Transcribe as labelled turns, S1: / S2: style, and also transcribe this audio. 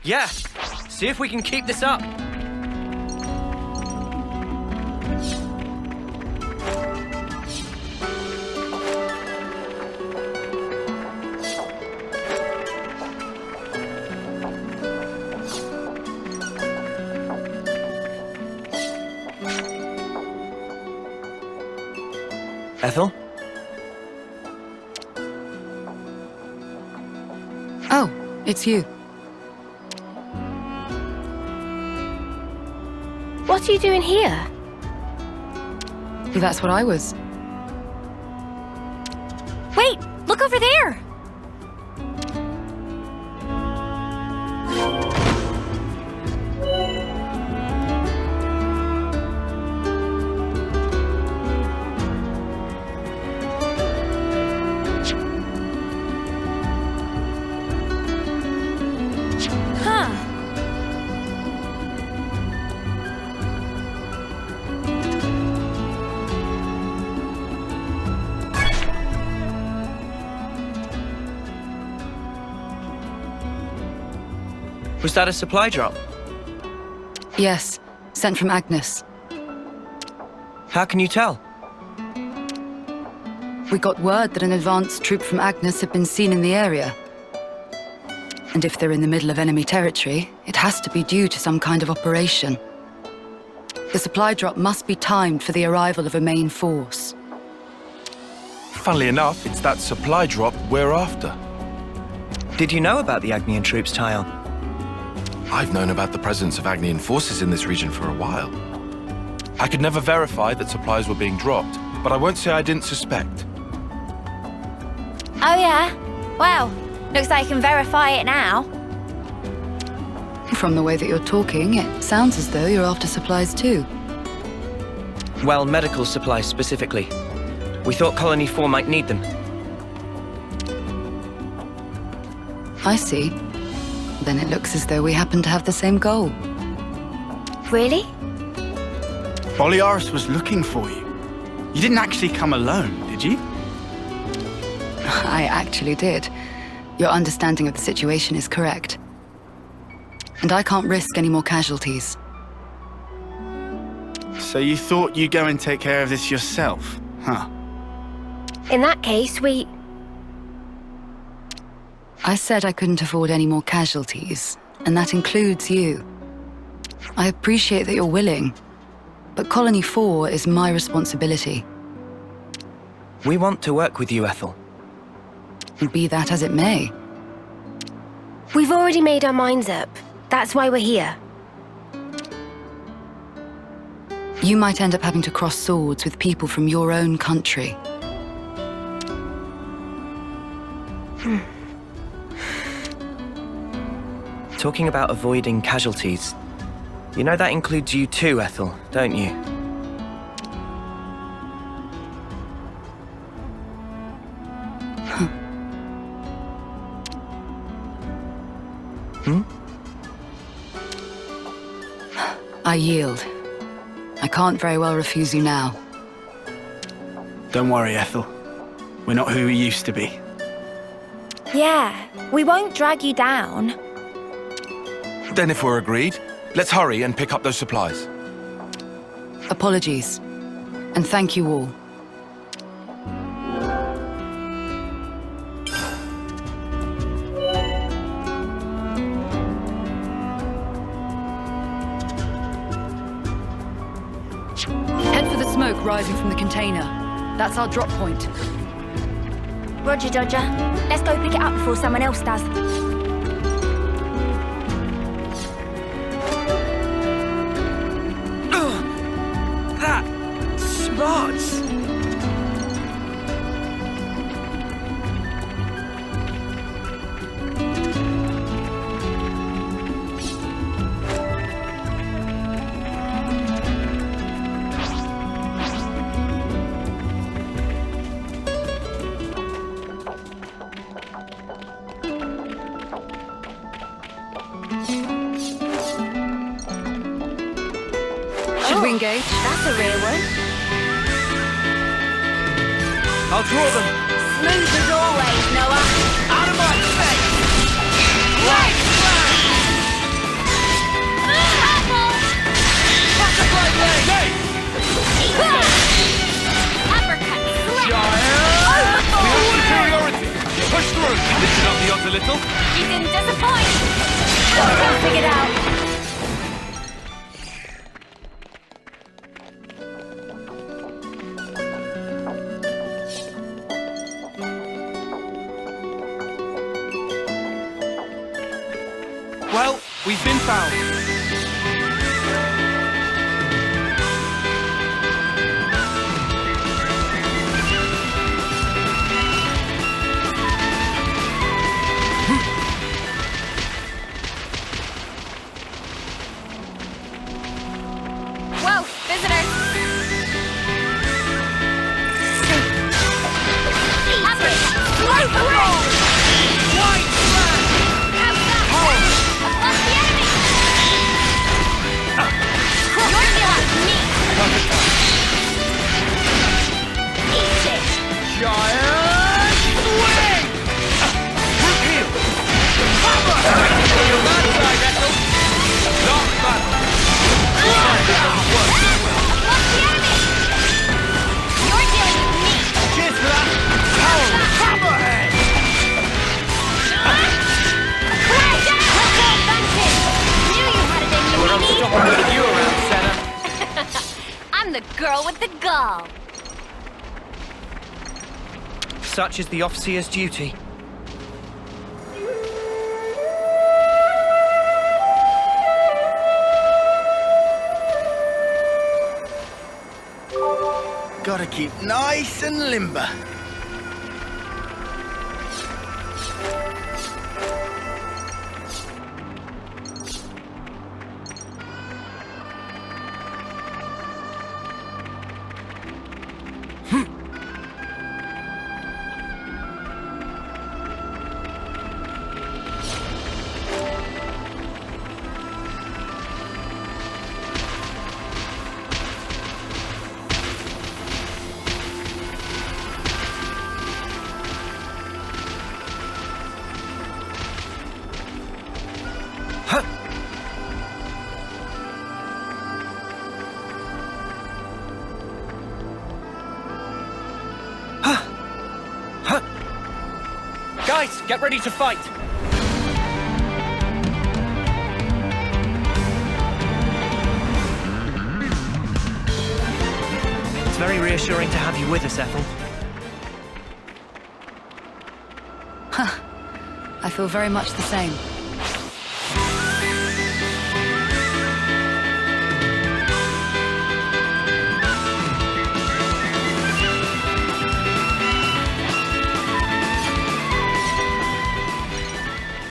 S1: Yeah, see if we can keep this up. Ethel?
S2: Oh, it's you.
S3: What are you doing here?
S2: That's what I was.
S3: Wait! Look over there!
S1: Was that a supply drop?
S2: Yes, sent from Agnes.
S1: How can you tell?
S2: We got word that an advanced troop from Agnes had been seen in the area. And if they're in the middle of enemy territory, it has to be due to some kind of operation. The supply drop must be timed for the arrival of a main force.
S4: Funnily enough, it's that supply drop we're after.
S1: Did you know about the Agnian troops, Tyon?
S4: I've known about the presence of Agnian forces in this region for a while. I could never verify that supplies were being dropped, but I won't say I didn't suspect.
S3: Oh yeah? Well, looks like I can verify it now.
S2: From the way that you're talking, it sounds as though you're after supplies too.
S1: Well, medical supplies specifically. We thought Colony 4 might need them.
S2: I see. Then it looks as though we happen to have the same goal.
S3: Really?
S5: Boliaris was looking for you. You didn't actually come alone, did you?
S2: I actually did. Your understanding of the situation is correct. And I can't risk any more casualties.
S5: So you thought you'd go and take care of this yourself, huh?
S3: In that case,
S2: I said I couldn't afford any more casualties, and that includes you. I appreciate that you're willing, but Colony 4 is my responsibility.
S1: We want to work with you, Ethel.
S2: And be that as it may.
S3: we've already made our minds up. That's why we're here.
S2: You might end up having to cross swords with people from your own country.
S1: Talking about avoiding casualties. You know that includes you too, Ethel, don't you?
S2: I yield. I can't very well refuse you now.
S5: Don't worry, Ethel. We're not who we used to be.
S3: Yeah, we won't drag you down.
S4: Then if we're agreed, let's hurry and pick up those supplies.
S2: Apologies. And thank you all. Head for the smoke rising from the container. That's our drop point.
S3: Roger, Dodger. Let's go pick it up before someone else does.
S1: That smarts!
S2: Should we engage?
S3: That's a real one.
S1: I'll draw them!
S3: Smooth as always, Noah.
S1: Out of my face! Right!
S3: Whoa, visitors! I'm the girl with the gall.
S1: Such is the officer's duty.
S5: Gotta keep nice and limber.
S1: Guys, get ready to fight! It's very reassuring to have you with us, Ethel.
S2: I feel very much the same.